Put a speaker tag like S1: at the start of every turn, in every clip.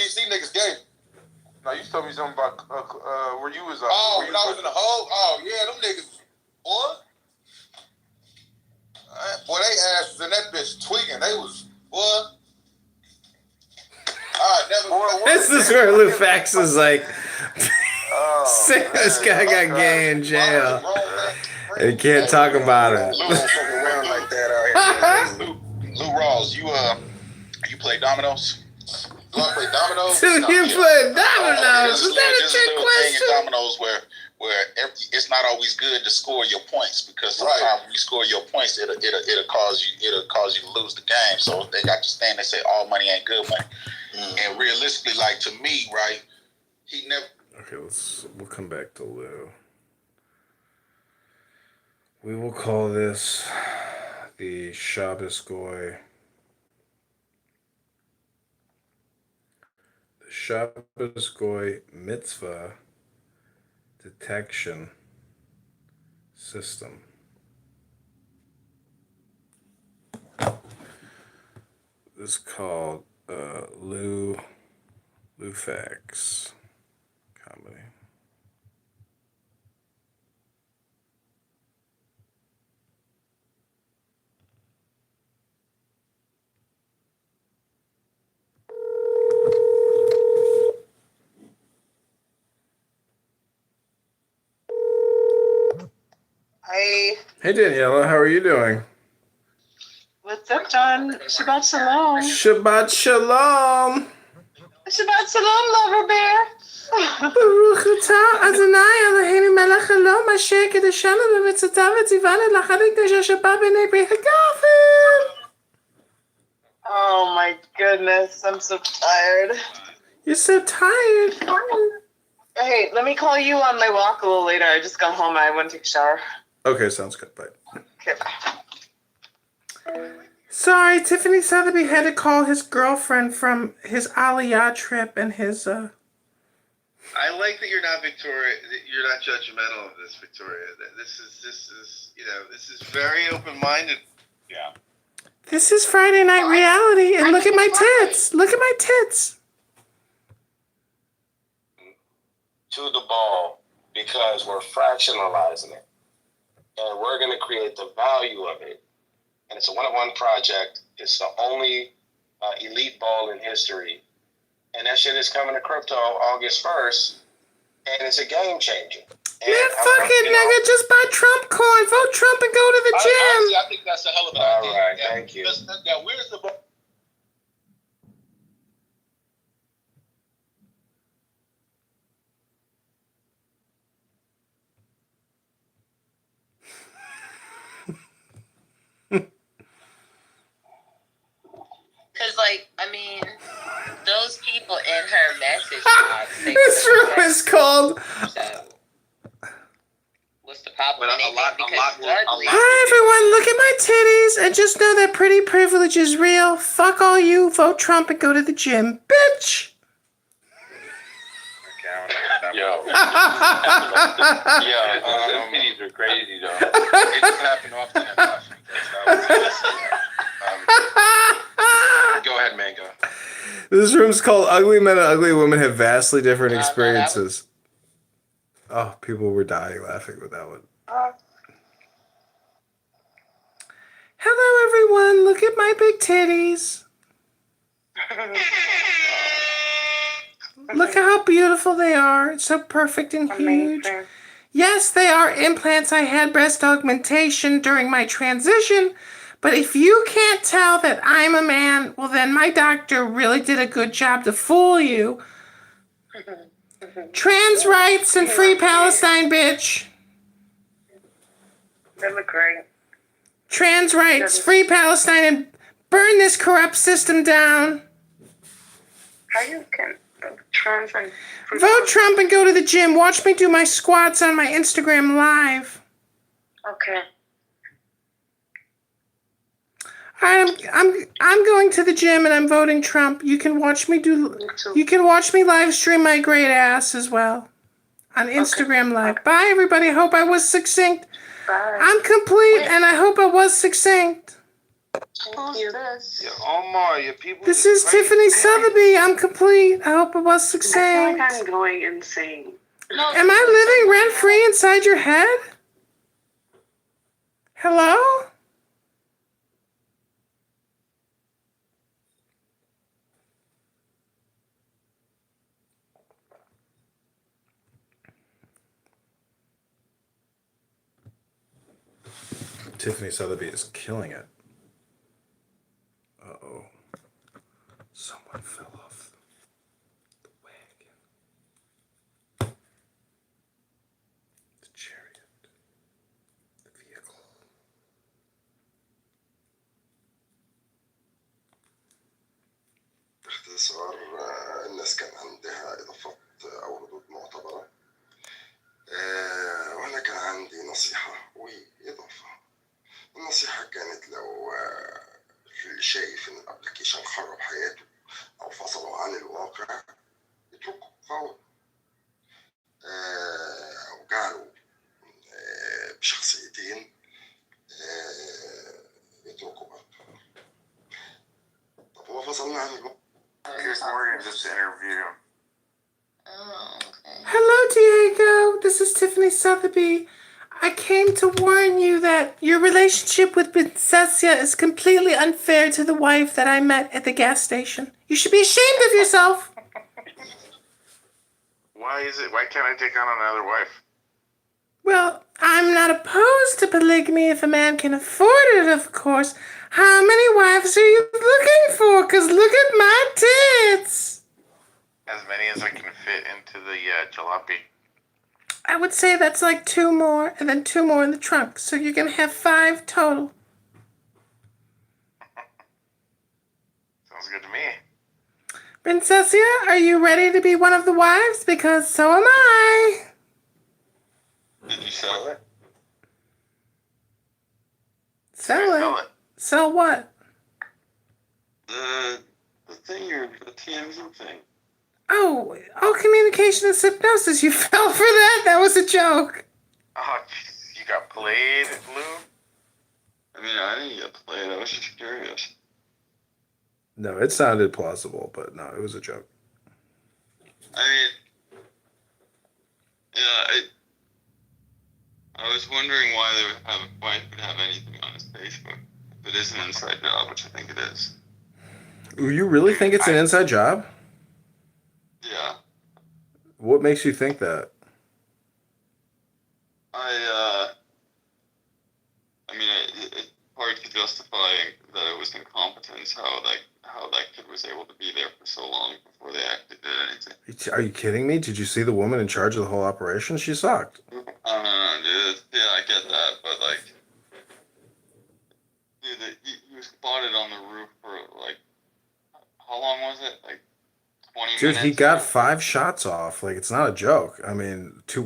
S1: DC niggas gay.
S2: No, you told me something about where you was.
S1: When I was in the hole. Oh yeah, them niggas, boy. Boy, they ass was in that bitch tweaking. They was, boy.
S3: This is where Lou Fax is like, this guy got gay in jail. And he can't talk about it.
S1: Lou don't fuck around like that out here. Lou Rawls, you play dominoes? Do I play dominoes?
S3: Dude, you play dominoes? Is that a trick question?
S1: Thing in dominoes where it's not always good to score your points because sometimes when you score your points, it'll cause you to lose the game. So they got to stand. They say all money ain't good money. And realistically, like to me, right? He never.
S3: Okay, we'll come back to Lou. We will call this the Shabbos Goy. The Shabbos Goy Mitzvah Detection System. This is called Lou Fax Comedy.
S4: Hi.
S3: Hey Daniela, how are you doing?
S4: What's up, John? Shabbat Shalom.
S3: Shabbat Shalom.
S4: Shabbat Shalom, lover bear.
S3: Baruch atah Adonai Eloheinu melech haolam asher kiddushanu b'mitzvotav v'tzivanu l'chadek Shabbat b'nei brit hagafim.
S4: Oh my goodness, I'm so tired.
S3: You're so tired.
S4: Hey, let me call you on my walk a little later. I just got home. I went to take a shower.
S3: Okay, sounds good. Bye.
S4: Okay, bye.
S3: Sorry, Tiffany Sotheby had to call his girlfriend from his Aliyah trip and his
S5: I like that you're not Victoria. That you're not judgmental of this, Victoria. This is very open-minded.
S1: Yeah.
S3: This is Friday Night Reality, and look at my tits. Look at my tits.
S6: To the ball because we're fractionalizing it, and we're going to create the value of it. And it's a one-on-one project. It's the only elite ball in history. And that shit is coming to crypto August 1st. And it's a game changer. And
S3: Man, fuck it, nigga. Just buy Trump coin. Vote Trump and go to the gym.
S1: Honestly, I think that's a hell of an idea.
S6: All right, thank you.
S1: Now, where's the ball?
S7: Because, those people in her message.
S3: This room is called.
S7: So, what's the problem?
S3: Hi, everyone. Look at my titties and just know that pretty privilege is real. Fuck all you. Vote Trump and go to the gym. Bitch.
S2: Yo. Those titties are crazy, though. It doesn't happen often in Washington. Go ahead, man. Go.
S3: This room's called Ugly Men and Ugly Women Have Vastly Different Experiences. Oh, people were dying laughing with that one. Hello, everyone. Look at my big titties. Look at how beautiful they are. It's so perfect and huge. Yes, they are implants. I had breast augmentation during my transition. But if you can't tell that I'm a man, well, then my doctor really did a good job to fool you. Trans rights and free Palestine, bitch.
S4: They look great.
S3: Trans rights, free Palestine, and burn this corrupt system down.
S4: How you can trans and
S3: Vote Trump and go to the gym. Watch me do my squats on my Instagram Live.
S4: Okay.
S3: All right, I'm going to the gym and I'm voting Trump. You can watch me live stream my great ass as well on Instagram Live. Bye, everybody. I hope I was succinct.
S4: Bye.
S3: I'm complete, and I hope I was succinct.
S4: Who's this?
S2: Yeah, Omar, your people.
S3: This is
S2: crazy,
S3: Tiffany
S2: man.
S3: Sotheby. I'm complete. I hope it was
S4: I feel
S3: succinct.
S4: like I'm going insane.
S7: No,
S3: Am I living rent free inside your head? Hello? Tiffany Sotheby is killing it. Uh-oh. Someone fell off the wagon. The chariot. The vehicle.
S8: باختصار الناس كان عندها إضافات أو ردود معتبرة، وأنا كان عندي نصيحة وإضافة. النصيحة كانت لو اللي شايف إن الأبلكيشن خرب حياته أو فصله عن الواقع يتركه فورا، وجعله بشخصيتين يتركه برضه. طب هو فصلنا عن الواقع.
S2: Here's Morgan just interviewed him.
S7: Oh, okay.
S3: Hello, Diego. This is Tiffany Sotheby. I came to warn you that your relationship with Princessia is completely unfair to the wife that I met at the gas station. You should be ashamed of yourself.
S2: Why can't I take on another wife?
S3: Well, I'm not opposed to polygamy if a man can afford it, of course. How many wives are you looking for? 'Cause look at my tits.
S2: As many as I can fit into the jalopy.
S3: I would say that's like 2 more, and then 2 more in the trunk. So you're gonna have 5 total.
S2: Sounds good to me.
S3: Princessia, are you ready to be one of the wives? Because so am I.
S2: Did you sell it?
S3: Sell it? Sell what?
S2: The the TMZ thing.
S3: Oh, communication is hypnosis. You fell for that? That was a joke.
S2: Oh, jeez, you got played, Lou? I mean, I didn't get played. I was just curious.
S3: No, it sounded plausible, but no, it was a joke.
S2: I mean, yeah, I was wondering why it would have anything on his Facebook. If it is an inside job, which I think it is.
S3: You really think it's an inside job?
S2: Yeah.
S3: What makes you think that?
S2: I mean, it's hard to justify that it was incompetence, how that kid was able to be there for so long before they actually did anything.
S3: Are you kidding me? Did you see the woman in charge of the whole operation? She sucked.
S2: Dude. Yeah, I get that, but like, dude, he was spotted on the roof for like, how long was it? Like 20
S3: Dude,
S2: minutes?
S3: he got 5 shots off. Like, it's not a joke. I mean, a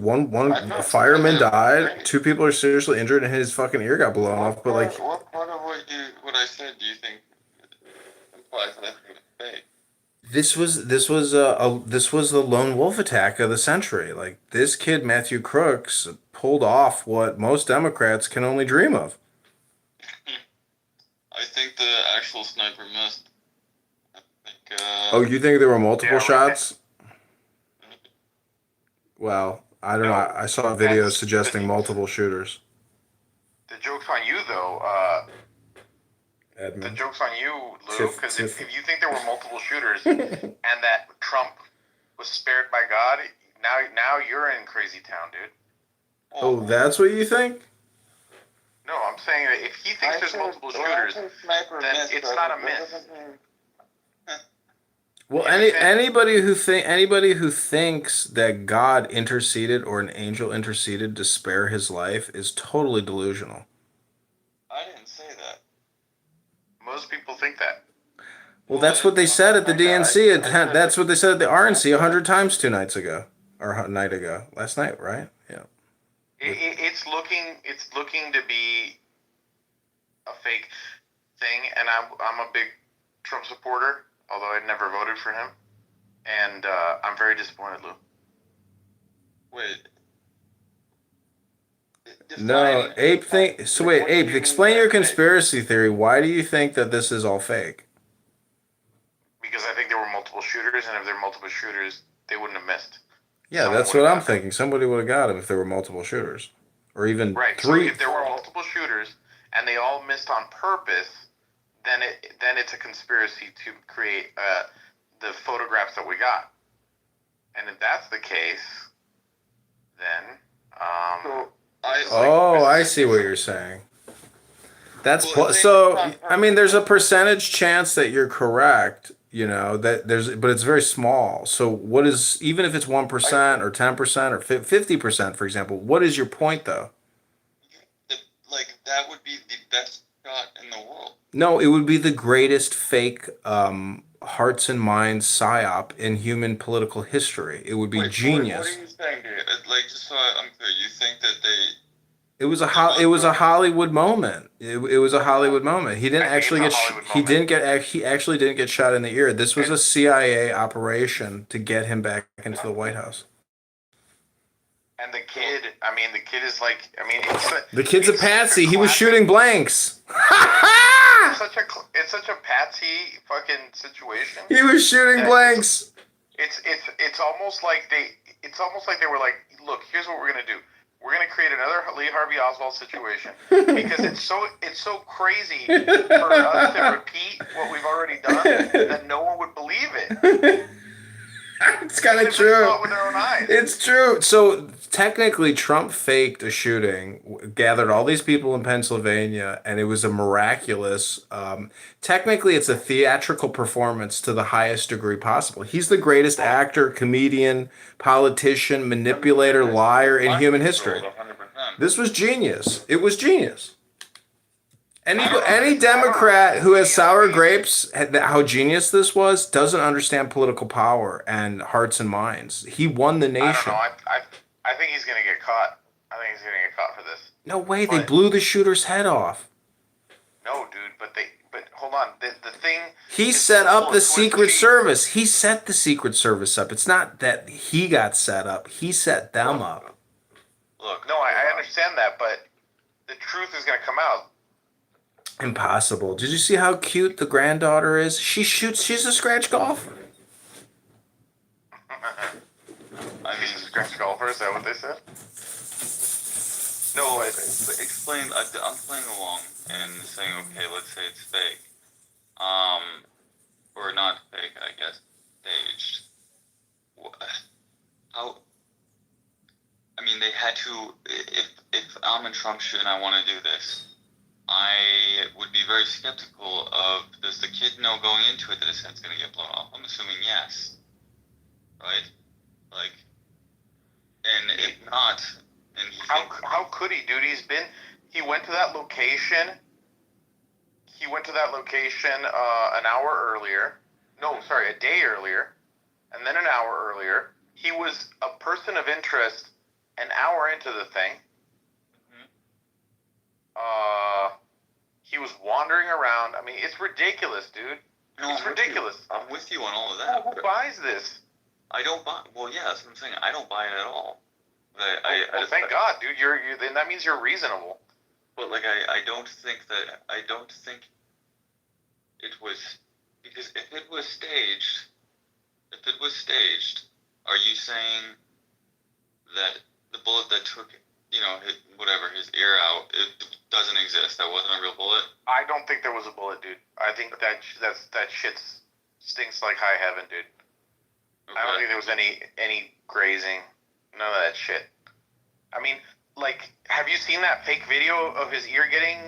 S2: I
S3: fireman
S2: know.
S3: died. 2 people are seriously injured, and his fucking ear got blown off. But like,
S2: what part of what I said do you think implies that it was fake?
S3: this was the lone wolf attack of the century. Like, this kid Matthew Crooks pulled off what most Democrats can only dream of.
S2: I think the actual sniper missed. I think.
S3: Oh, you think there were multiple
S2: Yeah,
S3: shots? Well, I don't know. I saw videos suggesting multiple shooters.
S2: The joke's on you, though. The
S3: Edmund.
S2: joke's on you, Lou, because if you think there were multiple shooters and that Trump was spared by God, now you're in crazy town, dude.
S3: Oh, that's what you think?
S2: No, I'm saying that if he thinks there's multiple shooters, then it's not a myth.
S3: Well, anybody who thinks that God interceded or an angel interceded to spare his life is totally delusional.
S2: I didn't say that. Most people think that.
S3: Well, that's what they said at the DNC. That's what they said at the RNC 100 times 2 nights ago, or a night ago, last night, right? Yeah.
S2: It's looking to be a fake thing, and I'm a big Trump supporter, although I never voted for him, and I'm very disappointed, Lou. Wait.
S9: No,
S5: Define-
S9: Ape think. So wait,
S5: What do you
S9: Ape,
S5: mean
S9: explain
S5: by
S9: your
S5: fake?
S9: conspiracy theory. Why do you think that this is all fake?
S2: Because I think there were multiple shooters, and if there were multiple shooters, they wouldn't have missed.
S9: Yeah,
S2: Someone
S9: that's
S2: would've
S9: what I'm
S2: got them.
S9: thinking. Somebody would have got him if there were multiple shooters, or even
S2: Right.
S9: three.
S2: So if there were multiple shooters and they all missed on purpose, then it's a conspiracy to create the photographs that we got. And if that's the case, then
S9: Oh, I see what you're saying. That's
S5: Well,
S9: so. I mean, there's a percentage chance that you're correct. You know that but it's very small. So what is, even if it's 1% or 10% or 50%, for example? What is your point though?
S5: Like that would be the best shot in the world.
S9: No, it would be the greatest fake hearts and minds psyop in human political history. It would be genius.
S5: What are you saying, David? Like, just so I'm clear, you think that
S9: It was a Hollywood moment. It was a Hollywood moment. He didn't
S2: I think
S9: actually
S2: it's
S9: get
S2: a Hollywood
S9: he
S2: moment.
S9: didn't get he actually didn't get shot in the ear. This was a CIA operation to get him back into the White House.
S2: and the kid is like,
S9: The kid's a
S2: it's such
S9: patsy. He was
S2: classic-
S9: shooting blanks.
S2: It's such a patsy fucking situation.
S9: He was shooting blanks.
S2: It's almost like they were like, look, here's what we're gonna do. We're gonna create another Lee Harvey Oswald situation because it's so crazy for us to repeat what we've already done that no one would believe it.
S9: It's kind of
S2: Because they saw
S9: true.
S2: it with their own eyes.
S9: It's true. So technically, Trump faked a shooting, gathered all these people in Pennsylvania, and it was a miraculous. Technically, it's a theatrical performance to the highest degree possible. He's the greatest actor, comedian, politician, manipulator, liar in human history.
S5: 100%.
S9: This was genius. It was genius. Any Democrat who has sour grapes, how genius this was, doesn't understand political power and hearts and minds. He won the
S2: I don't
S9: nation.
S2: know. I think he's gonna get caught. I think he's gonna get caught for this.
S9: No way, they
S2: But-
S9: blew the shooter's head off.
S2: No, dude. But hold on. The thing.
S9: He
S2: is
S9: set
S2: full
S9: up
S2: of
S9: the
S2: twist
S9: Secret
S2: cheese.
S9: Service. He set the Secret Service up. It's not that he got set up. He set them up.
S5: Look,
S2: No, I understand that, but the truth is gonna come out.
S9: Impossible. Did you see how cute the granddaughter is? She's a scratch golfer.
S2: I mean, scratch golfer. Is that what they said?
S5: No, explain. I'm playing along and saying, okay, let's say it's fake, or not fake, I guess, staged. How? I mean, they had to. If I'm in Trump's shoe and I want to do this, I would be very skeptical of, does the kid know going into it that his head's going to get blown off? I'm assuming yes, right? Like, and if not, and he
S2: How could he, dude? He went to that location. He went to that location an hour earlier. No, sorry, a day earlier, and then an hour earlier. He was a person of interest an hour into the thing. He was wandering around. I mean, it's ridiculous, dude.
S5: No,
S2: It's
S5: I'm with you.
S2: ridiculous.
S5: I'm with you on all of that.
S2: Who buys this?
S5: I don't buy. Well, yeah, that's what I'm saying. I don't buy it at all. But
S2: Well, thank God, dude. Then that means you're reasonable.
S5: But like, I don't think it was, because if it was staged, are you saying that the bullet that took, his ear out, it doesn't exist? That wasn't a real bullet.
S2: I don't think there was a bullet, dude. I think that shit stinks like high heaven, dude. I don't think there was any grazing, none of that shit. I mean, like, have you seen that fake video of his ear getting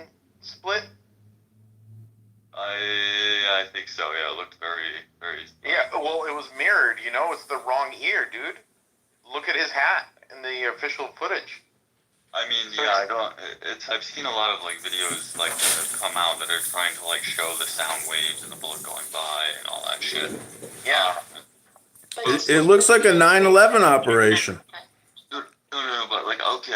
S2: split?
S5: I think so. Yeah, it looked very, very.
S2: Yeah, well, it was mirrored. It's the wrong ear, dude. Look at his hat in the official footage.
S5: I mean, yeah, I've seen a lot of like videos like that have come out that are trying to like show the sound waves and the bullet going by and all that shit.
S2: Yeah.
S9: It looks like a 9/11 operation.
S5: No, but like, okay,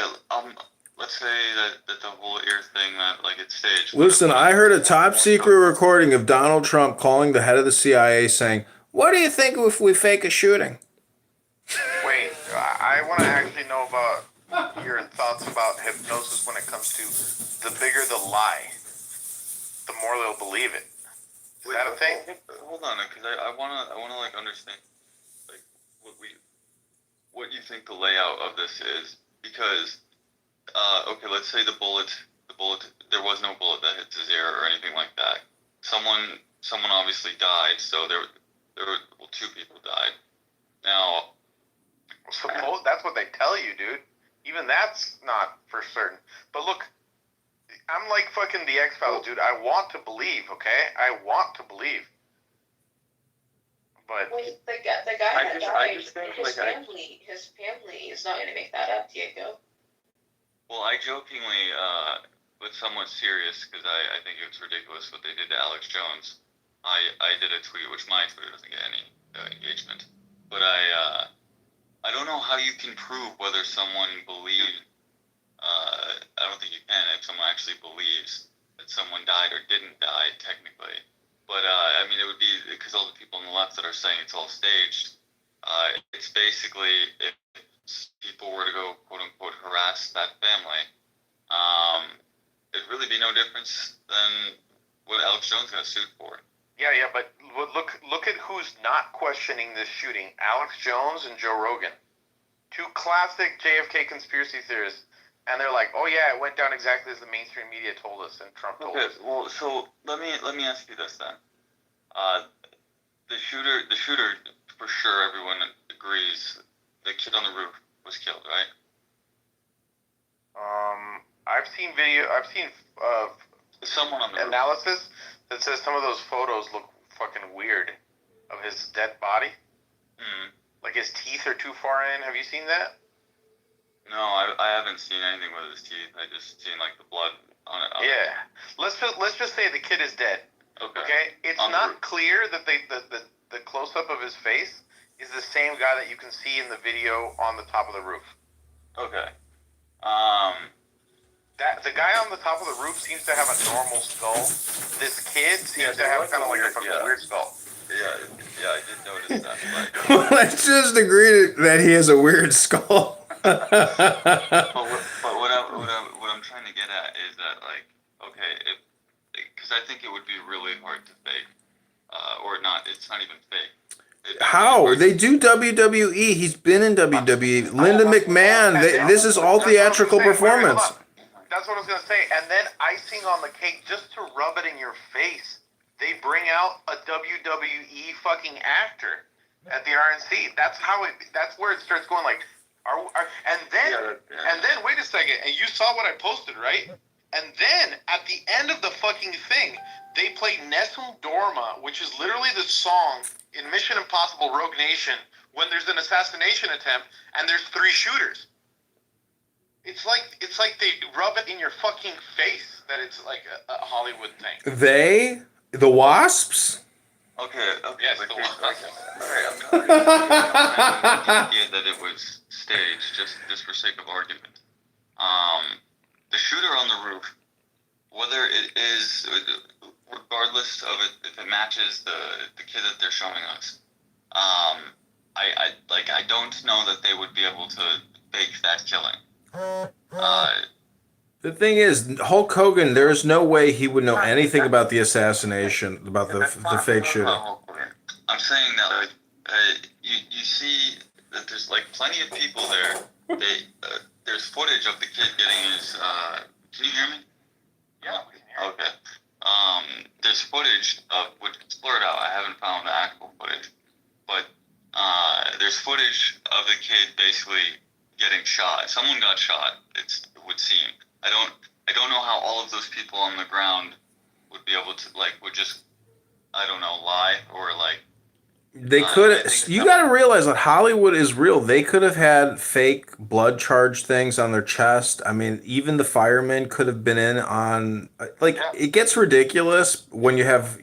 S5: let's say that the whole ear thing, that like it's staged.
S9: Listen, I heard a top secret recording of Donald Trump calling the head of the CIA saying, "What do you think if we fake a shooting?"
S2: Wait, I want to actually know about your thoughts thoughts about hypnosis when it comes to the bigger the lie, the more they'll believe it. Is that a thing?
S5: Hold on, because I wanna like understand like what you think the layout of this is, because okay, let's say the bullet there was no bullet that hit his ear or anything like that. Someone obviously died, so there were two people died. Now,
S2: Suppose that's what they tell you, dude. Even that's not for certain. But look, I'm like fucking the X-Files, dude. I want to believe, okay? I want to believe. But
S7: Wait, the guy that
S5: I
S7: died,
S5: just think,
S7: his
S5: like,
S7: family is not going to make that up, Diego.
S5: well, I jokingly, but somewhat serious, because I think it's ridiculous what they did to Alex Jones. I did a tweet, which my Twitter doesn't get any engagement, but I don't know how you can prove whether someone believed. I don't think you can if someone actually believes that someone died or didn't die technically. But I mean, it would be because all the people on the left that are saying it's all staged. It's basically if people were to go quote unquote harass that family, it'd really be no difference than what Alex Jones got sued for.
S2: yeah, but look at who's not questioning this shooting: Alex Jones and Joe Rogan, two classic JFK conspiracy theorists. And they're like, oh yeah, it went down exactly as the mainstream media told us and Trump told us.
S5: Okay, well, so let me ask you this then. The shooter, for sure, everyone agrees, the kid on the roof was killed, right?
S2: I've seen
S5: Someone on the roof.
S2: analysis that says some of those photos look fucking weird of his dead body.
S5: Hmm.
S2: Like his teeth are too far in. Have you seen that?
S5: No, I haven't seen anything with his teeth. I just seen like the blood on it.
S2: Yeah. Let's just say the kid is dead.
S5: Okay.
S2: Okay. It's
S5: On the
S2: not
S5: roof.
S2: clear that the close up of his face is the same guy that you can see in the video on the top of the roof.
S5: Okay.
S2: That the guy on the top of the roof seems to have a normal skull. This kid seems to have kind of like a fucking weird skull.
S5: Yeah, I did notice that.
S9: Let's just agree that he has a weird skull.
S5: But what I'm trying to get at is that, like, okay, because I think it would be really hard to fake, or not. It's not even fake.
S9: How? They do WWE. He's been in WWE. Linda McMahon. This is all theatrical performance.
S2: That's what I was gonna say. And then icing on the cake, just to rub it in your face, they bring out a WWE fucking actor at the RNC. That's where it starts going. Like, and then wait a second. And you saw what I posted, right? And then at the end of the fucking thing, they play Nessun Dorma, which is literally the song in Mission Impossible: Rogue Nation when there's an assassination attempt and there's 3 shooters. It's like they rub it in your fucking face that it's like a Hollywood thing.
S9: The Wasps?
S5: Okay.
S2: Yes,
S5: but
S2: the
S5: here's-
S2: one.
S5: okay, all right, the idea that it was staged, just for sake of argument. The shooter on the roof, whether it is, regardless of it, if it matches the kid that they're showing us, I don't know that they would be able to fake that killing.
S9: The thing is, Hulk Hogan, there is no way he would know anything about the assassination, about the fake shooting.
S5: I'm saying that, like, you see that there's, like, plenty of people there. There's footage of the kid getting his, can you hear me?
S2: Yeah, we can hear it.
S5: Okay. There's footage of, which is blurred out. I haven't found the actual footage. But, there's footage of the kid basically getting shot. Someone got shot, it would seem. I don't know how all of those people on the ground would be able to, like, would just, I don't know, lie or, like,
S9: They could. You got to realize that Hollywood is real. They could have had fake blood charge things on their chest. I mean, even the firemen could have been in on. Like, it gets ridiculous when you have,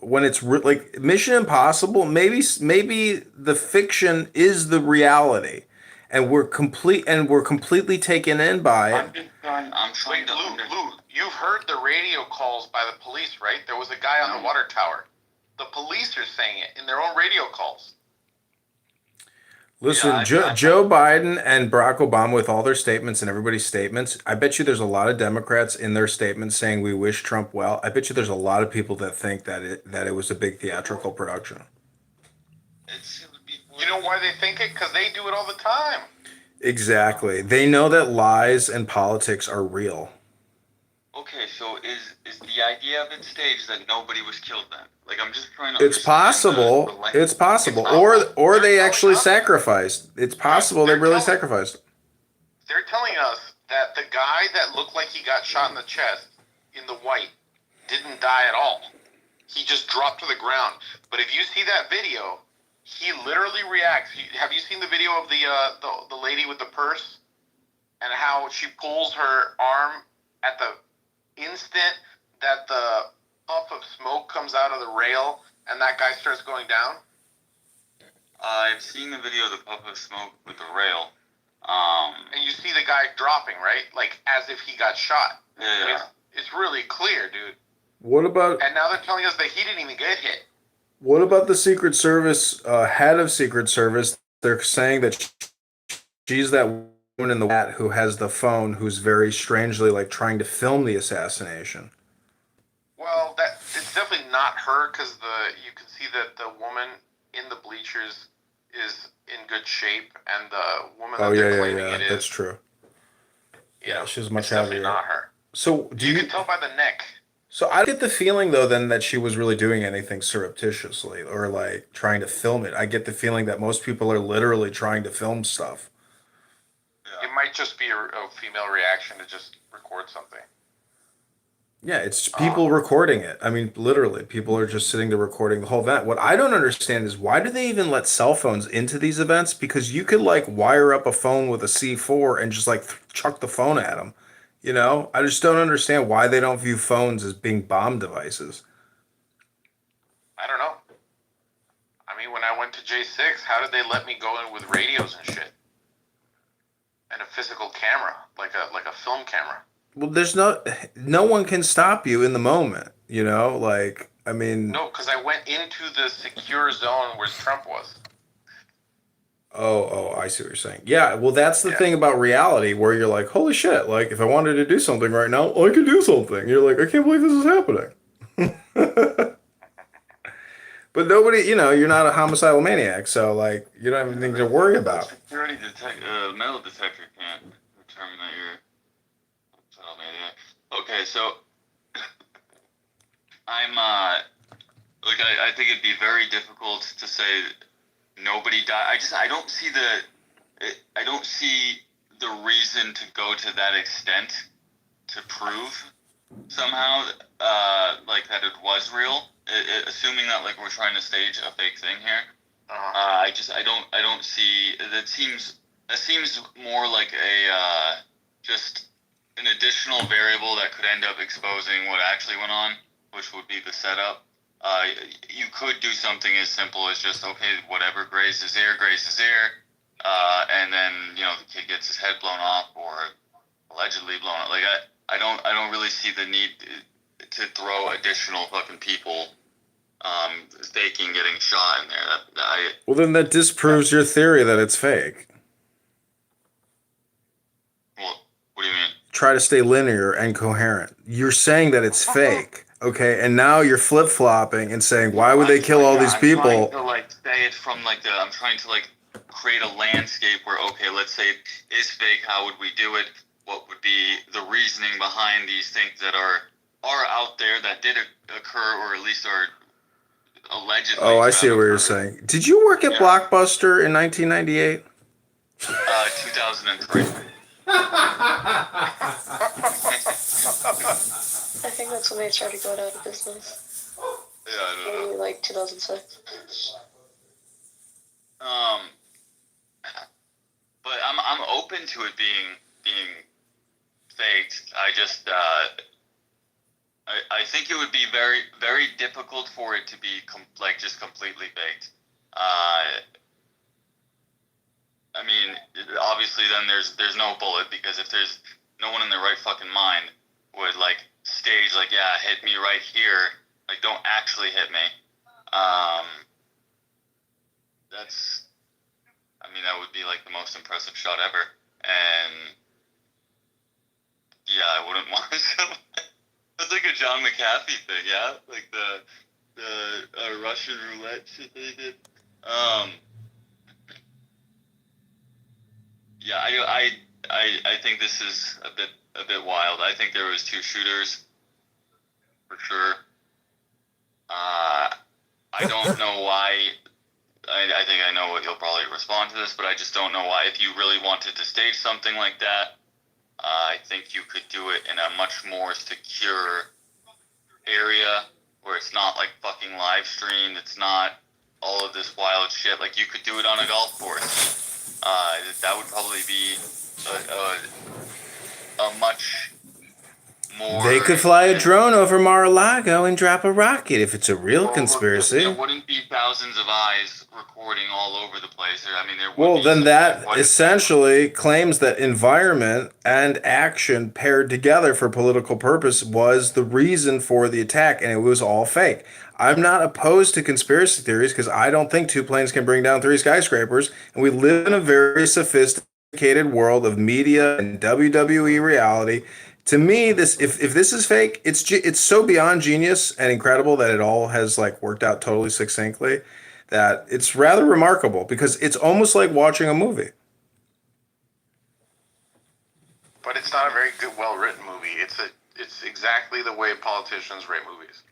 S9: when it's like Mission Impossible. Maybe the fiction is the reality, and we're completely taken in by it.
S5: I'm trying
S2: Wait,
S5: to.
S2: Lou, you've heard the radio calls by the police, right? There was a guy on the water tower. The police are saying it in their own radio calls.
S9: Listen,
S5: Yeah,
S9: Joe Biden and Barack Obama, with all their statements and everybody's statements, I bet you there's a lot of Democrats in their statements saying we wish Trump well. I bet you there's a lot of people that think that it was a big theatrical production.
S5: it would be.
S2: You know why they think it? Because they do it all the time.
S9: Exactly. They know that lies and politics are real.
S5: Okay, so is the idea of it staged that nobody was killed then? Like, I'm just trying to.
S9: It's
S5: understand
S9: possible.
S5: the
S9: It's possible.
S2: It's
S9: Or they
S2: they're
S9: actually
S2: telling us-
S9: sacrificed. It's possible they
S2: They're
S9: really
S2: telling-
S9: sacrificed.
S2: They're telling us that the guy that looked like he got shot in the chest in the white didn't die at all. He just dropped to the ground. But if you see that video, he literally reacts. Have you seen the video of the lady with the purse and how she pulls her arm at the instant that the puff of smoke comes out of the rail and that guy starts going down?
S5: I've seen the video of the puff of smoke with the rail.
S2: And you see the guy dropping, right? Like as if he got shot.
S5: Yeah.
S2: It's really clear, dude.
S9: What about
S2: And now they're telling us that he didn't even get hit.
S9: the Secret Service head of Secret Service? They're saying that she's that woman in the hat who has the phone, who's very strangely like trying to film the assassination.
S2: Well, it's definitely not her because you can see that the woman in the bleachers is in good shape, and the woman that they're claiming it is,
S9: That's true.
S2: yeah,
S9: she's much
S2: it's definitely
S9: heavier.
S2: not her.
S9: So do
S2: You
S9: you?
S2: can tell by the neck.
S9: So I get the feeling though then that she was really doing anything surreptitiously or like trying to film it. I get the feeling that most people are literally trying to film stuff.
S2: It might just be a female reaction to just record something.
S9: Yeah, it's people recording it. I mean, literally, people are just sitting there recording the whole event. What I don't understand is why do they even let cell phones into these events? Because you could like wire up a phone with a C4 and just like chuck the phone at them. You know, I just don't understand why they don't view phones as being bomb devices.
S2: I don't know. I mean, when I went to J6, how did they let me go in with radios and shit? And a physical camera, like a film camera.
S9: Well, there's no one can stop you in the moment, you know? Like, I mean,
S2: No, because I went into the secure zone where Trump was.
S9: oh, I see what you're saying. Yeah, well, that's the
S2: Yeah.
S9: thing about reality where you're like, holy shit, like if I wanted to do something right now, I could do something. You're like, I can't believe this is happening. But nobody, you know, you're not a homicidal maniac, so like you don't have anything to worry about.
S5: Security metal detector can't determine that you're. Oh, man, yeah. Okay, so I'm like I think it'd be very difficult to say nobody died. I don't see I don't see the reason to go to that extent to prove somehow like that it was real. Assuming that like we're trying to stage a fake thing here. I don't see that seems more like a just an additional variable that could end up exposing what actually went on, which would be the setup. You could do something as simple as just okay, whatever grazes here, and then you know the kid gets his head blown off or allegedly blown off. Like I don't really see the need to throw additional fucking people faking getting shot in there.
S9: Well, then that disproves your theory that it's fake.
S5: Well, what do you mean?
S9: Try to stay linear and coherent. You're saying that it's fake, okay? And now you're flip-flopping and saying, why would they kill all these
S5: I'm
S9: people?
S5: trying to like say it from like I'm trying to like create a landscape where okay, let's say it is fake. How would we do it? What would be the reasoning behind these things that are out there that did occur or at least are allegedly?
S9: Oh, I see what you're saying. Did you work at Blockbuster in 1998?
S5: 2003.
S7: I think that's when they started going out of business.
S5: Yeah, I don't know.
S7: Maybe like 2006.
S5: But I'm open to it being faked. I just I think it would be very very difficult for it to be just completely faked. I mean, obviously then there's no bullet because if there's no one in their right fucking mind would like stage like yeah hit me right here like don't actually hit me. That's I mean, that would be like the most impressive shot ever. And yeah, I wouldn't want to. That's like a John McAfee thing, yeah, like the Russian roulette shit they did. Yeah, I think this is a bit wild. I think there was 2 shooters for sure. I don't know why. I think I know what he'll probably respond to this, but I just don't know why. If you really wanted to stage something like that, I think you could do it in a much more secure area where it's not like fucking live streamed. It's not all of this wild shit. Like you could do it on a golf course. That would probably be a much more.
S9: They could fly a drone over Mar-a-Lago and drop a rocket if it's a real conspiracy.
S5: There wouldn't be thousands of eyes recording all over the place. I mean, there would
S9: Well,
S5: be
S9: then
S5: some
S9: that
S5: footage.
S9: essentially claims that environment and action paired together for political purpose was the reason for the attack, and it was all fake. I'm not opposed to conspiracy theories because I don't think 2 planes can bring down 3 skyscrapers, and we live in a very sophisticated world of media and WWE reality. To me, this if this is fake, it's so beyond genius and incredible that it all has like worked out totally succinctly that it's rather remarkable because it's almost like watching a movie.
S2: But it's not a very good, well-written movie. It's exactly the way politicians write movies.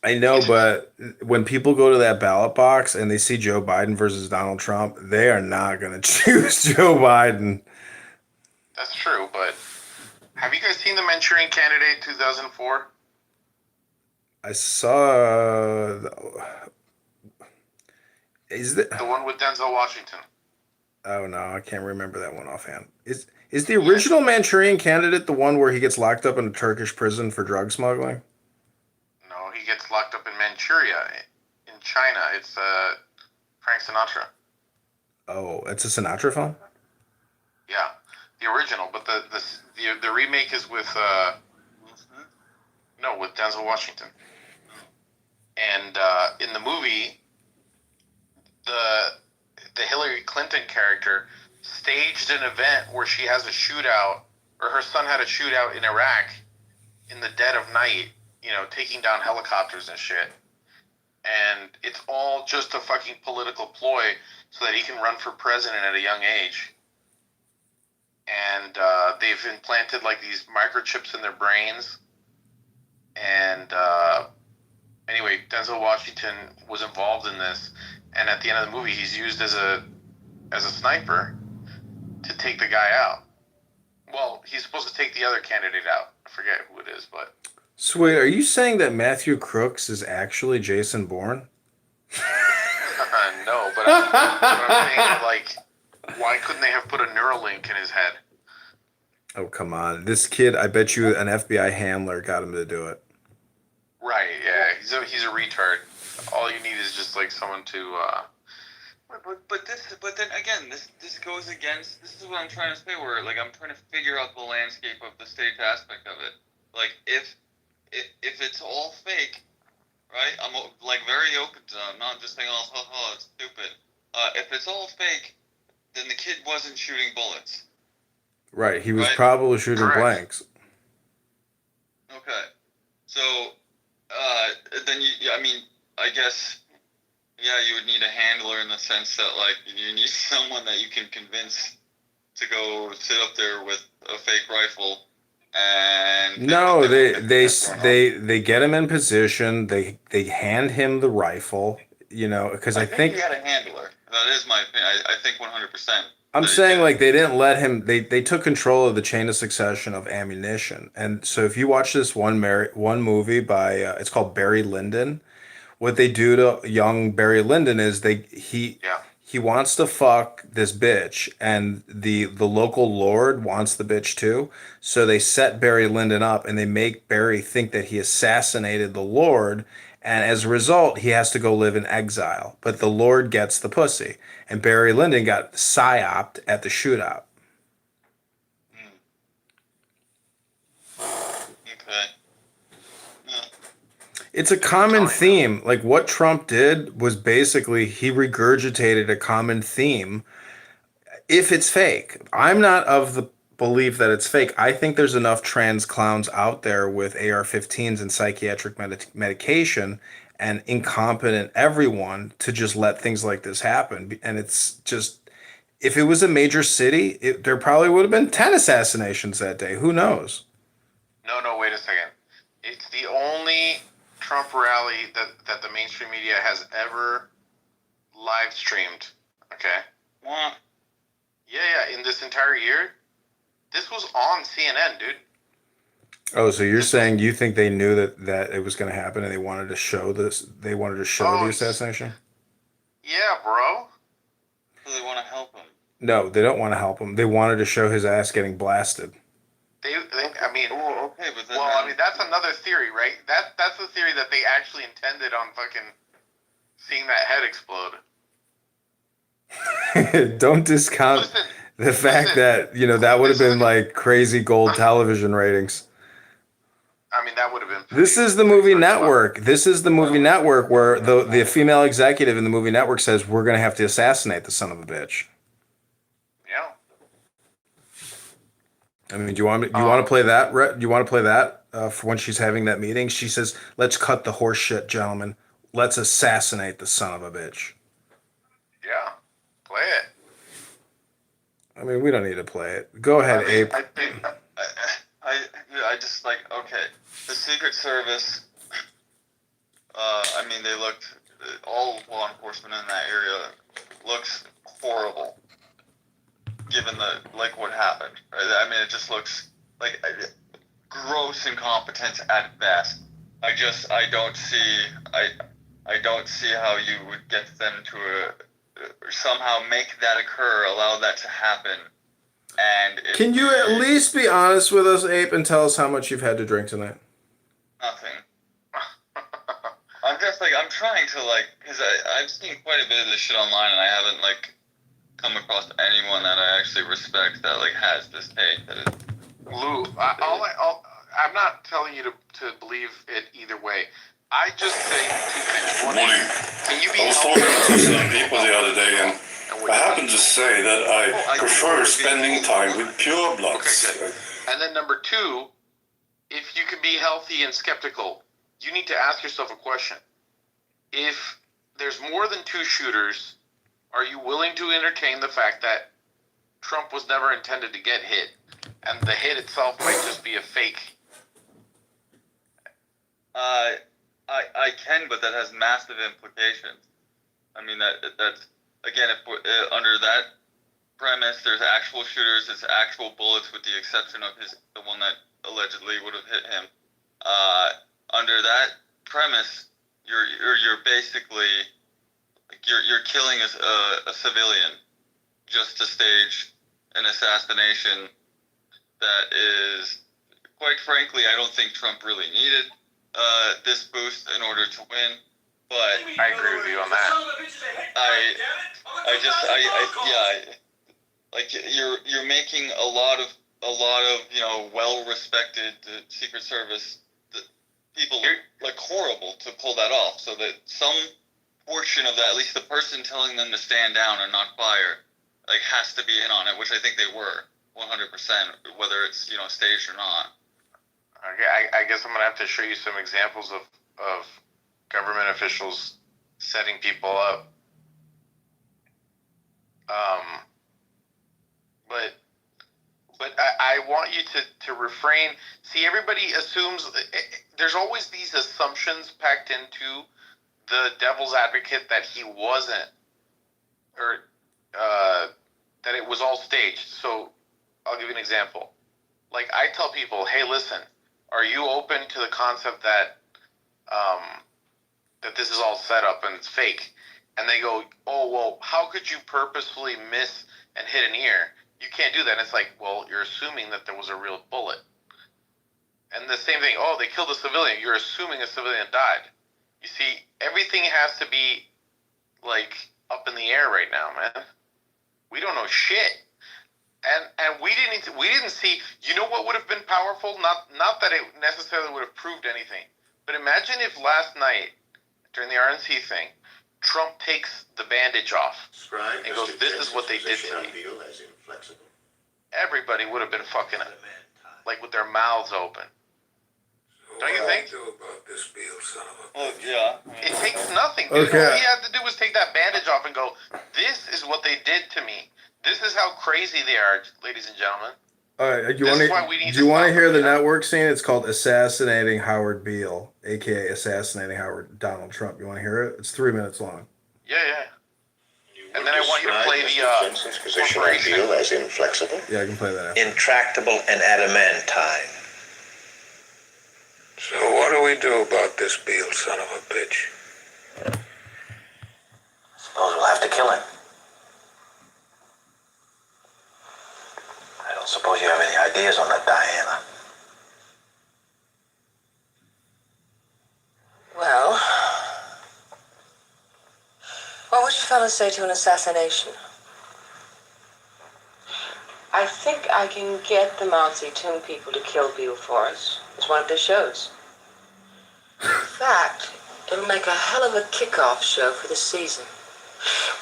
S9: I know, but when people go to that ballot box and they see Joe Biden versus Donald Trump, they are not going to choose Joe Biden.
S2: That's true, but have you guys seen The Manchurian Candidate 2004?
S9: I saw. Is that?
S2: The one with Denzel Washington.
S9: Oh no, I can't remember that one offhand. Is the original Manchurian Candidate the one where he gets locked up in a Turkish prison for drug smuggling?
S2: No, he gets locked up in Manchuria, in China. It's Frank Sinatra.
S9: Oh, it's a Sinatra film?
S2: Yeah, the original, but the remake is with with Denzel Washington. And in the movie, the Hillary Clinton character staged an event where she has a shootout, or her son had a shootout in Iraq in the dead of night, taking down helicopters and shit. And it's all just a fucking political ploy so that he can run for president at a young age. And they've implanted like these microchips in their brains. And anyway, Denzel Washington was involved in this. And at the end of the movie, he's used as a sniper to take the guy out. Well, he's supposed to take the other candidate out. I forget who it is, but...
S9: So wait, are you saying that Matthew Crooks is actually Jason Bourne?
S2: No, but I'm saying, like, why couldn't they have put a Neuralink in his head?
S9: Oh, come on. This kid, I bet you an FBI handler got him to do it.
S2: Right, yeah. He's a retard. All you need is just, like, someone to...
S5: But then again, this goes against. This is what I'm trying to say. Where like I'm trying to figure out the landscape of the state aspect of it. Like if it's all fake, right? I'm like very open to. I'm not just saying, oh, it's stupid. If it's all fake, then the kid wasn't shooting bullets.
S9: Right, he was
S5: Right?
S9: probably shooting
S2: Correct.
S9: blanks.
S5: Okay, so then I guess. Yeah, you would need a handler in the sense that, like, you need someone that you can convince to go sit up there with a fake rifle and...
S9: No, they get him in position. They hand him the rifle, because I think
S5: you got a handler. That is my opinion. I think 100%.
S9: I'm saying like they didn't let him. They took control of the chain of succession of ammunition. And so if you watch this one movie by it's called Barry Lyndon. What they do to young Barry Lyndon is he wants to fuck this bitch, and the local lord wants the bitch too. So they set Barry Lyndon up, and they make Barry think that he assassinated the lord, and as a result, he has to go live in exile. But the lord gets the pussy, and Barry Lyndon got psyoped at the shootout.
S5: Okay.
S9: It's a common theme. Like what Trump did was basically he regurgitated a common theme if it's fake. I'm not of the belief that it's fake. I think there's enough trans clowns out there with AR-15s and psychiatric medication and incompetent everyone to just let things like this happen. And it's just, if it was a major city, there probably would have been 10 assassinations that day. Who knows?
S2: No, wait a second. It's the only Trump rally that the mainstream media has ever live streamed. Okay?
S5: What?
S2: Yeah, in this entire year, this was on CNN, dude.
S9: Oh, so you're saying you think they knew that it was going to happen and they wanted to show this? They wanted to show the assassination?
S2: Yeah, bro.
S5: Do they want to help him?
S9: No, they don't want to help him. They wanted to show his ass getting blasted.
S2: I mean,
S5: Oh, okay, but then.
S2: well, I mean, that's another theory, right? That's the theory that they actually intended on fucking seeing that head explode.
S9: Don't discount
S2: Listen,
S9: the fact that, that would have been like crazy gold television ratings.
S2: I mean, that would have been.
S9: This is the movie network. This is the movie network where the female executive in the movie network says, we're going to have to assassinate the son of a bitch.
S2: Yeah.
S9: I mean, do you want to play that? Do you want to play that for when she's having that meeting? She says, let's cut the horse shit, gentlemen. Let's assassinate the son of a bitch.
S2: Yeah. Play it.
S9: I mean, we don't need to play it. Go ahead, Abe.
S5: I just like, okay, the Secret Service, I mean, they looked, all law enforcement in that area looks horrible, given what happened, right? I mean, it just looks like gross incompetence at best. I don't see how you would get them to somehow make that occur, allow that to happen. And
S9: can you at least be honest with us, Ape, and tell us how much you've had to drink tonight?
S5: Nothing. I'm trying to because I've seen quite a bit of this shit online, and I haven't come across anyone that I actually respect that has this take. That is.
S2: Lou, I'm not telling you to believe it either way. I just say two things. One, can you be
S10: I was talking to some people the other day, and I happen to say that I prefer spending time with pure bloods.
S2: Okay, good. And then number two, if you can be healthy and skeptical, you need to ask yourself a question. If there's more than two shooters, are you willing to entertain the fact that Trump was never intended to get hit, and the hit itself might just be a fake?
S5: I can, but that has massive implications. I mean, that's again, if under that premise, there's actual shooters, it's actual bullets, with the exception of the one that allegedly would have hit him. Under that premise, you're basically you're killing a civilian just to stage an assassination that is, quite frankly, I don't think Trump really needed this boost in order to win. But
S2: I agree with you on that.
S5: You're making a lot of well-respected Secret Service people look horrible to pull that off. So that some portion of that, at least the person telling them to stand down and not fire, has to be in on it, which I think they were 100%, whether it's staged or not.
S2: Okay, I guess I'm gonna have to show you some examples of government officials setting people up. But I want you to refrain. See, everybody assumes there's always these assumptions packed into the devil's advocate that he wasn't, or that it was all staged. So I'll give you an example. I tell people, hey, listen, are you open to the concept that that this is all set up and it's fake? And they go, oh, well, how could you purposefully miss and hit an ear? You can't do that. And it's well, you're assuming that there was a real bullet. And the same thing, oh, they killed a civilian. You're assuming a civilian died. You see, everything has to be up in the air right now, man. We don't know shit. And we didn't see. You know what would have been powerful? Not that it necessarily would have proved anything, but imagine if last night during the RNC thing, Trump takes the bandage off and goes, "This is what they did to me," everybody would have been fucking like with their mouths open. Don't you think?
S5: Yeah.
S2: It takes nothing. Dude.
S9: Okay.
S2: All he had to do was take that bandage off and go, "This is what they did to me. This is how crazy they are, ladies and gentlemen."
S9: All right, do
S2: This is why we need
S9: you
S2: to
S9: want to
S2: stop
S9: hear the
S2: it.
S9: network scene? It's called Assassinating Howard Beale, aka Assassinating Howard Donald Trump. You want to hear it? It's 3 minutes long.
S2: Yeah, yeah. And then I want you to play the
S8: Position on Beale as inflexible,
S9: Yeah, I can play that after.
S11: Intractable and adamantine.
S12: So what do we do about this Beale son of a bitch?
S11: Suppose we'll have to kill him. I don't suppose you have any ideas on that, Diana.
S13: Well, what would you fellas say to an assassination? I think I can get the Mao Zedong people to kill Beale for us. It's one of their shows. In fact, it'll make a hell of a kickoff show for the season.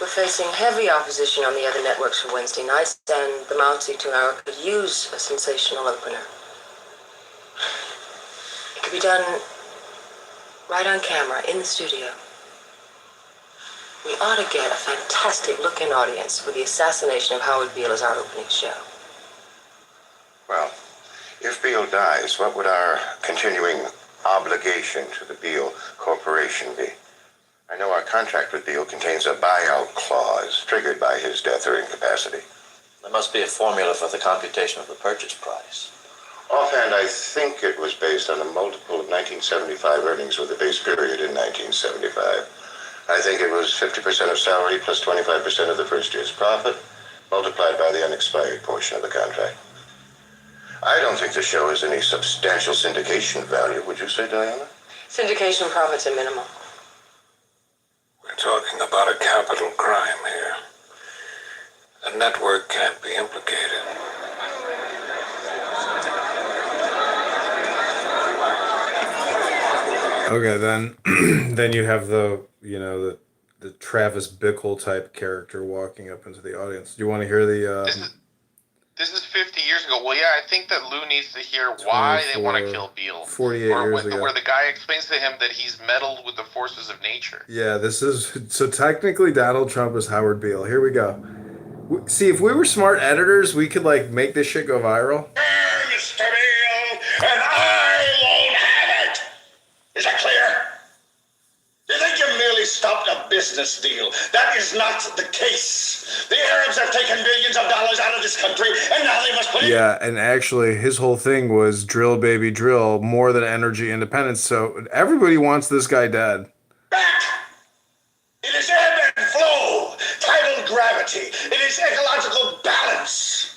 S13: We're facing heavy opposition on the other networks for Wednesday nights, and the Mao Zedong Hour could use a sensational opener. It could be done right on camera, in the studio. We ought to get a fantastic-looking audience with the assassination of Howard Beale as our opening show.
S8: well, if Beale dies, what would our continuing obligation to the Beale Corporation be? I know our contract with Beale contains a buyout clause triggered by his death or incapacity.
S11: There must be a formula for the computation of the purchase price.
S8: Offhand, I think it was based on a multiple of 1975 earnings with a base period in 1975. I think it was 50% of salary plus 25% of the first year's profit, multiplied by the unexpired portion of the contract. I don't think the show has any substantial syndication value, would you say, Diana?
S13: Syndication profits are minimal.
S12: We're talking about a capital crime here. The network can't be implicated.
S9: Okay, then then you have the the Travis Bickle type character walking up into the audience. Do you want to hear the?
S2: This is 50 years ago. Well, yeah, I think that Lou needs to hear why they want to kill Beale.
S9: 48 years ago.
S2: Where the guy explains to him that he's meddled with the forces of nature.
S9: Yeah, this is so technically Donald Trump is Howard Beale. Here we go. See, if we were smart editors, we could like make this shit go viral.
S8: Mr. Beale, and I won't have it. Is that clear? You think you merely stopped a business deal? That is not the case. The Arabs have taken billions of dollars out of this country, and now they must put it.
S9: Yeah, and actually, his whole thing was drill, baby, drill, more than energy independence. So everybody wants this guy dead.
S8: Back. It is ebb and flow, tidal gravity. It is ecological balance.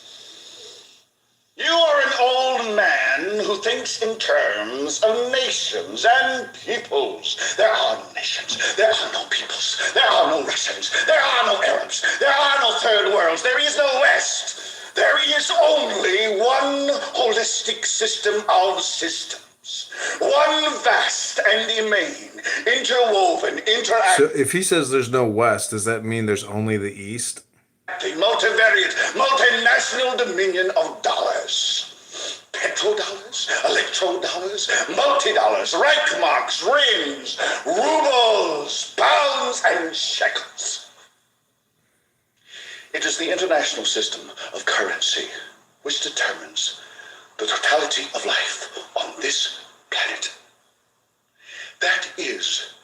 S8: You are an old man who thinks in terms of nations and peoples. There are no nations. There are no peoples. There are no Russians. There are no Arabs. There are no third worlds. There is no West. There is only one holistic system of systems. One vast and immane, interwoven,
S9: So if he says there's no West, does that mean there's only the East?
S8: multivariate, multinational dominion of dollars. Petrodollars, electrodollars, multi-dollars, Reichmarks, rings, rubles, pounds, and shekels. It is the international system of currency which determines the totality of life on this planet. That is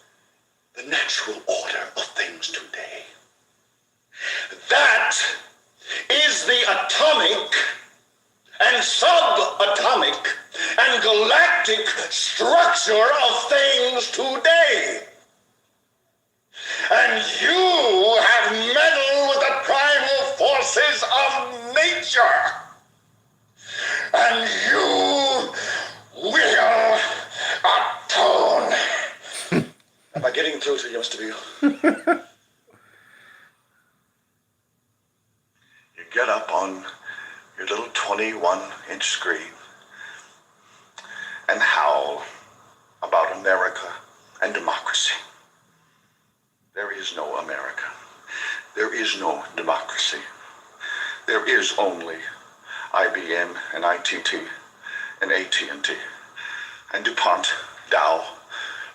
S8: the natural order of things today. That is the atomic and subatomic and galactic structure of things today. And you have meddled with the primal forces of nature. And you will atone. Am I getting through to you, Mr. Beale? Get up on your little 21-inch screen and howl about America and democracy.
S14: There is no America. There is no democracy. There is only IBM and ITT and AT&T and DuPont, Dow,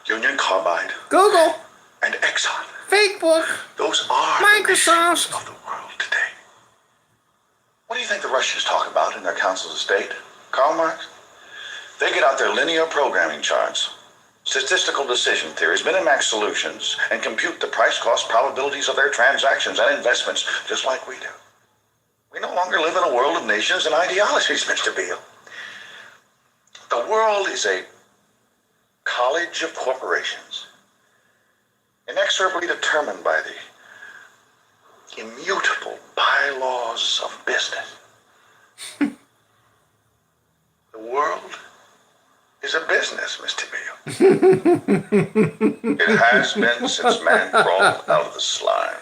S14: Union Carbide,
S3: Google,
S14: and Exxon.
S3: Facebook,
S14: Those are
S3: Microsoft.
S14: the nations of the world today. What do you think the Russians talk about in their councils of state? Karl Marx? They get out their linear programming charts, statistical decision theories, Minimax solutions, and compute the price-cost probabilities of their transactions and investments, just like we do. We no longer live in a world of nations and ideologies, Mr. Beale. The world is a college of corporations, inexorably determined by the immutable bylaws of business. The world is a business, Mr. Beale. It has been since man crawled out of the slime.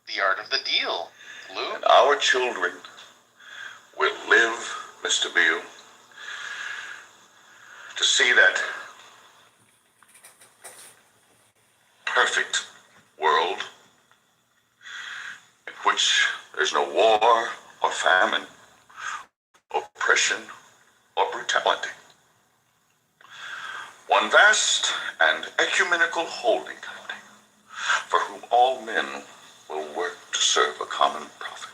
S2: The art of the deal, Lou.
S14: And our children will live, Mr. Beale, to see that perfect world in which there's no war or famine, oppression or brutality. One vast and ecumenical holding company for whom all men will work to serve a common profit,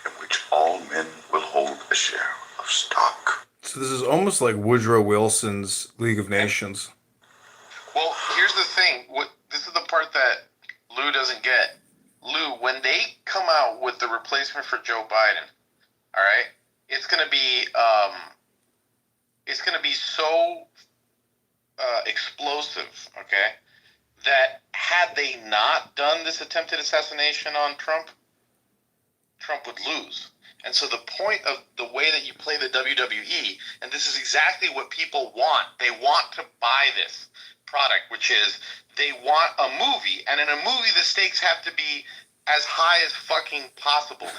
S14: in which all men will hold a share of stock.
S9: So this is almost like Woodrow Wilson's League of Nations.
S2: Well, here's the thing. This is the part that Lou doesn't get. Lou, when they come out with the replacement for Joe Biden, all right, it's gonna be so explosive, okay, that had they not done this attempted assassination on Trump, Trump would lose. And so the point of the way that you play the WWE, and this is exactly what people want. They want to buy this product, which is they want a movie. And in a movie, the stakes have to be as high as fucking possible.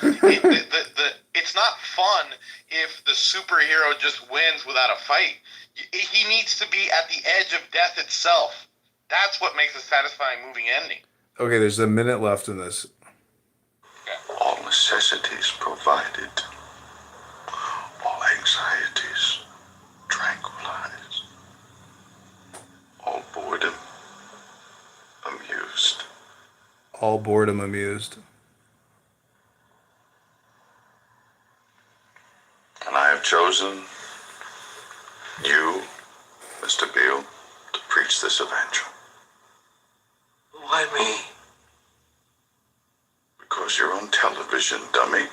S2: It's not fun if the superhero just wins without a fight. He needs to be at the edge of death itself. That's what makes a satisfying movie ending.
S9: Okay, there's a minute left in this.
S14: All necessities provided, all anxieties tranquilized, all boredom amused.
S9: All boredom amused.
S14: And I have chosen you, Mr. Beale, to preach this evangel.
S12: Why me?
S14: Because you're on television, dummy.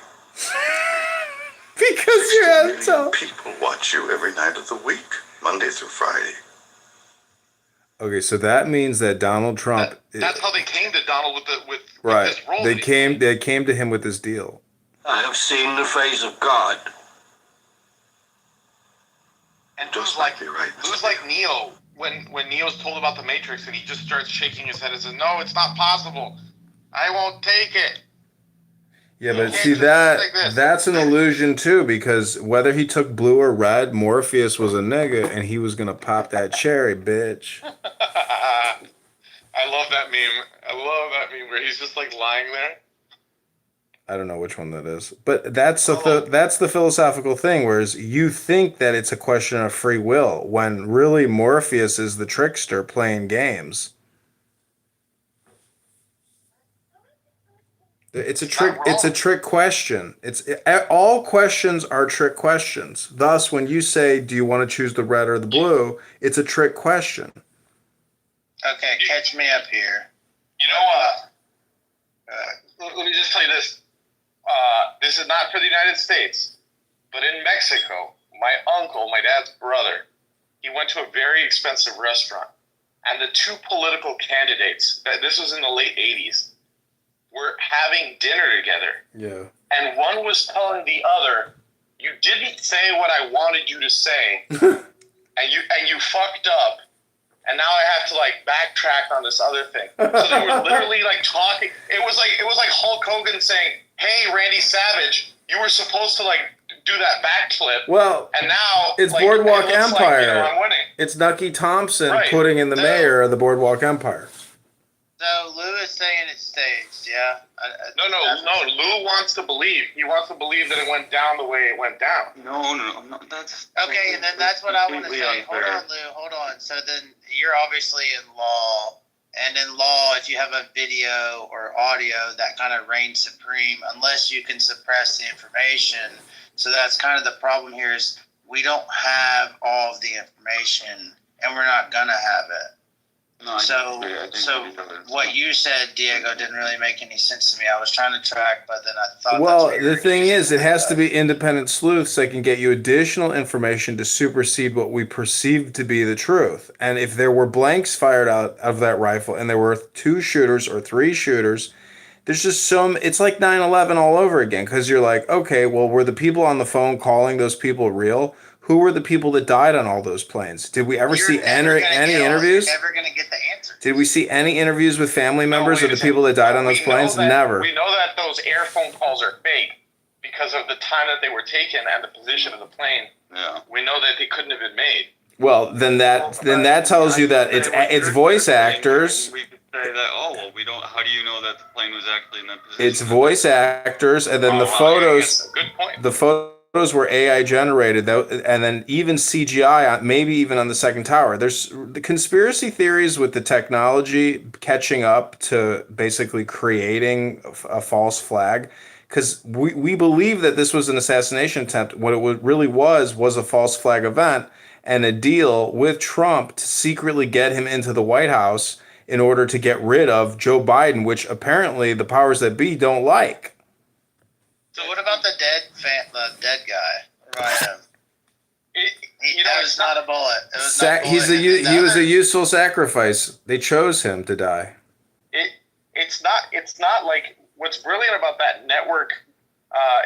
S9: Because you're on television.
S14: People watch you every night of the week, Monday through Friday.
S9: Okay, so that means that Donald Trump.
S2: That's how they came to Donald with
S9: Right.
S2: this role.
S9: They came to him with this deal.
S12: I have seen the face of God.
S2: And Lou's like Neo when Neo's told about the Matrix, and he just starts shaking his head and says, "No, it's not possible. I won't take it."
S9: Yeah, but see that's an illusion too, because whether he took blue or red, Morpheus was a nigga and he was gonna pop that cherry, bitch.
S2: I love that meme. I love that meme where he's just like lying there.
S9: I don't know which one that is, but that's the philosophical thing. Whereas you think that it's a question of free will, when really Morpheus is the trickster playing games. It's a trick. It's a trick question. All questions are trick questions. Thus, when you say, "Do you want to choose the red or the blue?" It's a trick question.
S1: Okay, catch me up here. You know what? Let me just tell you this. This is not for the United States, but in Mexico, my uncle, my dad's brother, he went to a very expensive restaurant, and the two political candidates, this was in the late 80s, were having dinner together.
S9: Yeah.
S1: And one was telling the other, "You didn't say what I wanted you to say, and you fucked up. And now I have to like backtrack on this other thing." So they were literally like talking. It was like Hulk Hogan saying, "Hey, Randy Savage, you were supposed to like do that backflip."
S9: Well,
S1: and now
S9: it's
S1: like,
S9: Boardwalk
S1: it looks
S9: Empire.
S1: Like, I'm winning.
S9: It's Nucky Thompson putting in the mayor of the Boardwalk Empire.
S15: So Lou is saying it's staged, yeah?
S2: No. Lou wants to believe. He wants to believe that it went down the way it went down.
S5: No. That's
S15: Okay, and then that's what I want to
S2: completely
S15: say.
S2: unfair.
S15: Hold on, Lou. Hold on. So then you're obviously in law, and in law, if you have a video or audio, that kind of reigns supreme unless you can suppress the information. So that's kind of the problem here is we don't have all of the information, and we're not gonna have it.
S5: No,
S15: So what you said, Diego, didn't really make any sense to me. I was trying to track, but then I thought.
S9: Well,
S15: that's what you
S9: the
S15: were
S9: thing
S15: using.
S9: is, it has to be independent sleuths that can get you additional information to supersede what we perceive to be the truth. And if there were blanks fired out of that rifle and there were 2 shooters or 3 shooters, there's just it's like 9/11 all over again, because you're like, okay, well, were the people on the phone calling those people real? Who were the people that died on all those planes? Did we ever see any interviews?
S15: You're never going to get the answer.
S9: Did we see any interviews with family members of the people that died on those planes? Never.
S2: We know that those air phone calls are fake because of the time that they were taken and the position of the plane.
S5: Yeah.
S2: We know that they couldn't have been made.
S9: Well, then that tells you that it's voice actors.
S5: We could say that. Oh well, we don't. How do you know that the plane was actually in that position?
S9: It's voice actors, and then the photos.
S2: Good point.
S9: The photos were AI generated, and then even CGI, maybe even on the second tower. There's the conspiracy theories with the technology catching up to basically creating a false flag. Because we believe that this was an assassination attempt. What it really was a false flag event and a deal with Trump to secretly get him into the White House in order to get rid of Joe Biden, which apparently the powers that be don't like.
S15: So what about the dead guy? Right. That was not a bullet. It was not a bullet.
S9: He was a useful sacrifice. They chose him to die.
S2: It's not like what's brilliant about that network.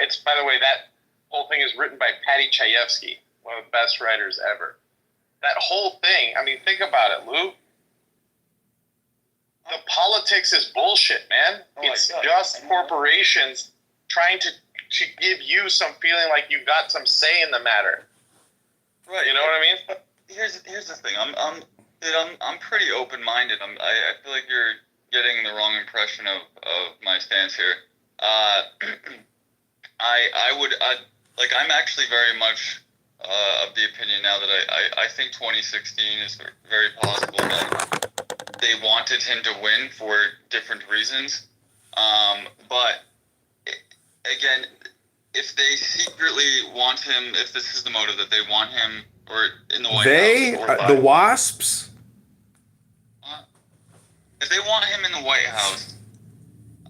S2: It's, by the way, that whole thing is written by Patty Chayefsky, one of the best writers ever. That whole thing. I mean, think about it, Lou. The politics is bullshit, man. It's just corporations trying to give you some feeling like you got some say in the matter.
S5: Right.
S2: You know what I mean?
S5: Here's the thing. I'm pretty open-minded. I feel like you're getting the wrong impression of my stance here. I'm actually very much of the opinion now that I think 2016 is very possible that they wanted him to win for different reasons. But again, if they secretly want him, if this is the motive that they want him or in the White House,
S9: the WASPs.
S5: If they want him in the White House,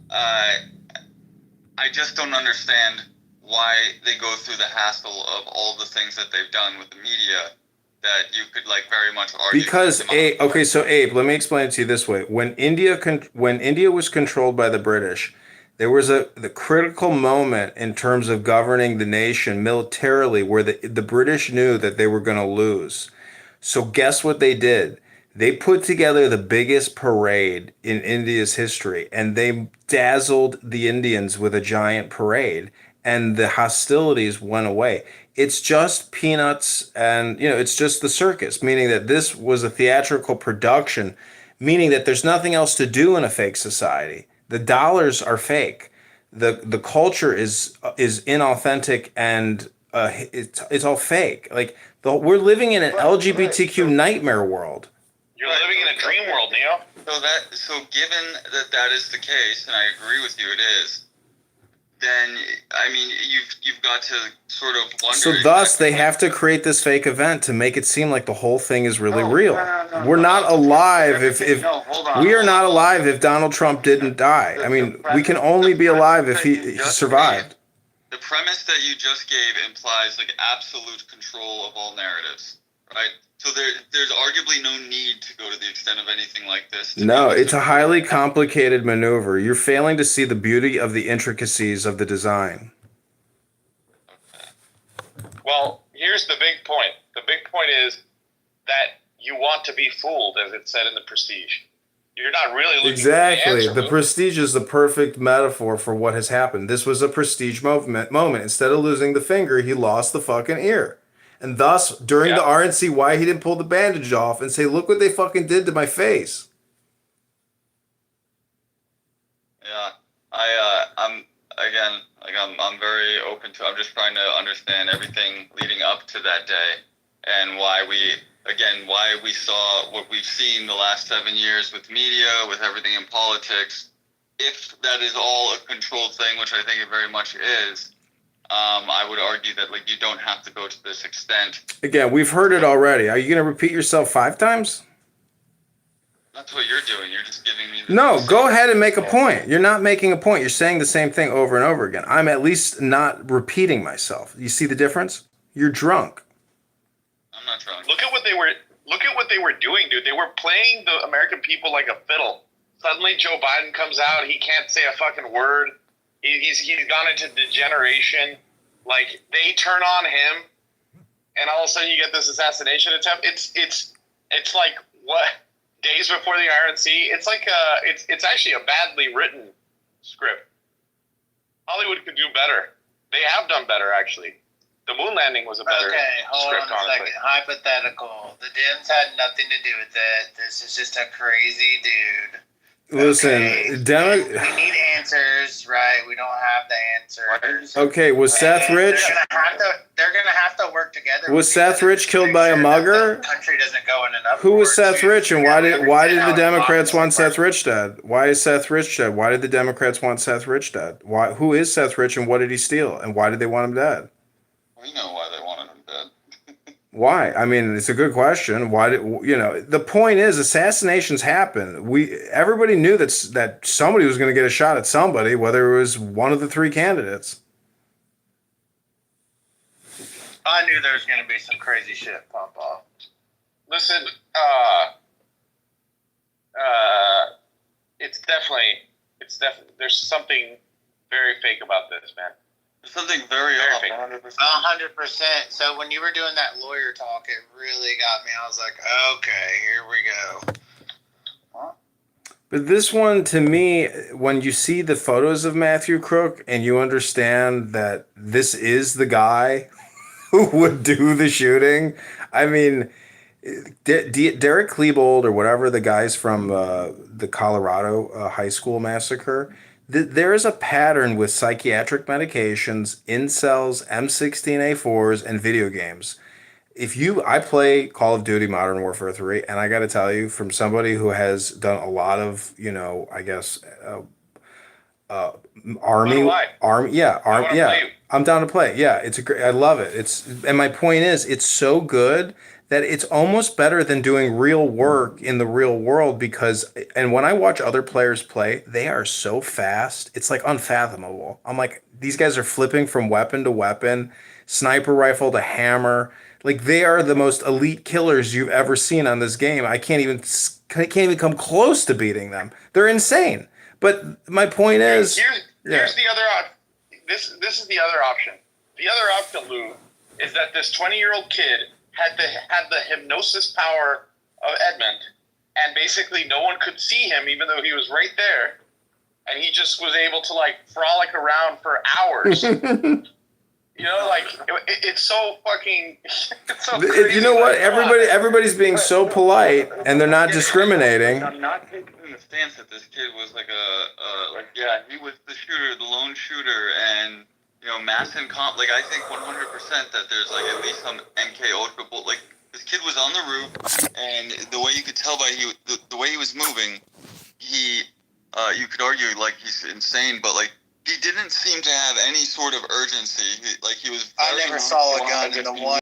S5: I just don't understand why they go through the hassle of all the things that they've done with the media that you could very much argue.
S9: Because Abe, let me explain it to you this way: when India was controlled by the British, there was the critical moment in terms of governing the nation militarily where the British knew that they were going to lose. So guess what they did? They put together the biggest parade in India's history, and they dazzled the Indians with a giant parade, and the hostilities went away. It's just peanuts, and it's just the circus, meaning that this was a theatrical production, meaning that there's nothing else to do in a fake society. The dollars are fake. The culture is inauthentic, and it's all fake. We're living in an LGBTQ nightmare world.
S2: You're living in a dream world, Neo.
S5: So given that is the case, and I agree with you, it is. Then you've got to sort of wonder.
S9: So thus, they have to create this fake event to make it seem like the whole thing is really real. We're not alive if we are not alive if Donald Trump didn't die. I mean, we can only be alive if he survived.
S5: The premise that you just gave implies absolute control of all narratives, right? So there's arguably no need to go to the extent of anything like this.
S9: No, it's a highly complicated maneuver. You're failing to see the beauty of the intricacies of the design.
S2: Well, here's the big point. The big point is that you want to be fooled, as it said in The Prestige. You're not really looking for the answer.
S9: The Prestige is the perfect metaphor for what has happened. This was a Prestige moment. Instead of losing the finger, he lost the fucking ear. And thus, during the RNC, why he didn't pull the bandage off and say, look what they fucking did to my face.
S5: I'm very open to. I'm just trying to understand everything leading up to that day, and why we saw what we've seen the last 7 years with media, with everything in politics. If that is all a controlled thing, which I think it very much is, I would argue that like you don't have to go to this extent.
S9: Again, we've heard it already. Are you going to repeat yourself 5 times?
S5: That's what you're doing. You're just giving me.
S9: No, go ahead and make a point. You're not making a point. You're saying the same thing over and over again. I'm at least not repeating myself. You see the difference? You're drunk.
S5: I'm not drunk.
S2: Look at what they were doing, dude. They were playing the American people like a fiddle. Suddenly Joe Biden comes out, he can't say a fucking word. He's gone into degeneration. Like, they turn on him, and all of a sudden you get this assassination attempt. It's like what, days before the RNC? It's like it's actually a badly written script. Hollywood could do better. They have done better, actually. The moon landing was a better
S15: hold
S2: script,
S15: on a second. Hypothetical. The Dems had nothing to do with it. This is just a crazy dude.
S9: Listen,
S15: we need answers, right? We don't have the answers.
S9: Okay, was Seth Rich?
S15: They're gonna have to work together.
S9: Was Seth Rich killed by a mugger?
S15: The country doesn't go in enough.
S9: Who was Seth Rich, and why did the Democrats want Seth Rich dead? Why is Seth Rich dead? Why did the Democrats want Seth Rich dead? Why? Who is Seth Rich, and what did he steal, and why did they want him dead?
S5: We know why they wanted him dead.
S9: Why? I mean, it's a good question. Why did the point is assassinations happen. Everybody knew that somebody was going to get a shot at somebody, whether it was one of the 3 candidates.
S15: I knew there was going to be some crazy shit pop off.
S2: Listen, it's definitely there's something very fake about this, man.
S5: There's something very off.
S15: 100%. So when you were doing that lawyer talk, it really got me. I was like, okay, here we go.
S9: But this one, to me, when you see the photos of Matthew Crook and you understand that this is the guy who would do the shooting, I mean, Derek Klebold or whatever the guys from the Colorado high school massacre, there is a pattern with psychiatric medications, incels, M16A4s, and video games. I play Call of Duty Modern Warfare 3, and I got to tell you, from somebody who has done a lot of, army, I'm down to play. Yeah, I love it. And my point is, it's so good that it's almost better than doing real work in the real world and when I watch other players play, they are so fast. It's like unfathomable. I'm like, these guys are flipping from weapon to weapon, sniper rifle to hammer. Like, they are the most elite killers you've ever seen on this game. I can't even come close to beating them. They're insane. But my point is,
S2: here's the other option. This is the other option. The other option, Lou, is that this 20-year-old kid had the hypnosis power of Edmund, and basically no one could see him even though he was right there, and he just was able to like frolic around for hours. It's so fucking. It's so crazy.
S9: You know what? Everybody's being so polite, and they're not discriminating.
S5: I'm not taking the stance that this kid was he was the shooter, the lone shooter, and mass and comp. Like, I think 100% that there's like at least some MK Ultra. Like, this kid was on the roof, and the way you could tell by the way he was moving, you could argue like he's insane, but like he didn't seem to have any sort of urgency. He was.
S15: I never saw a gun in the one.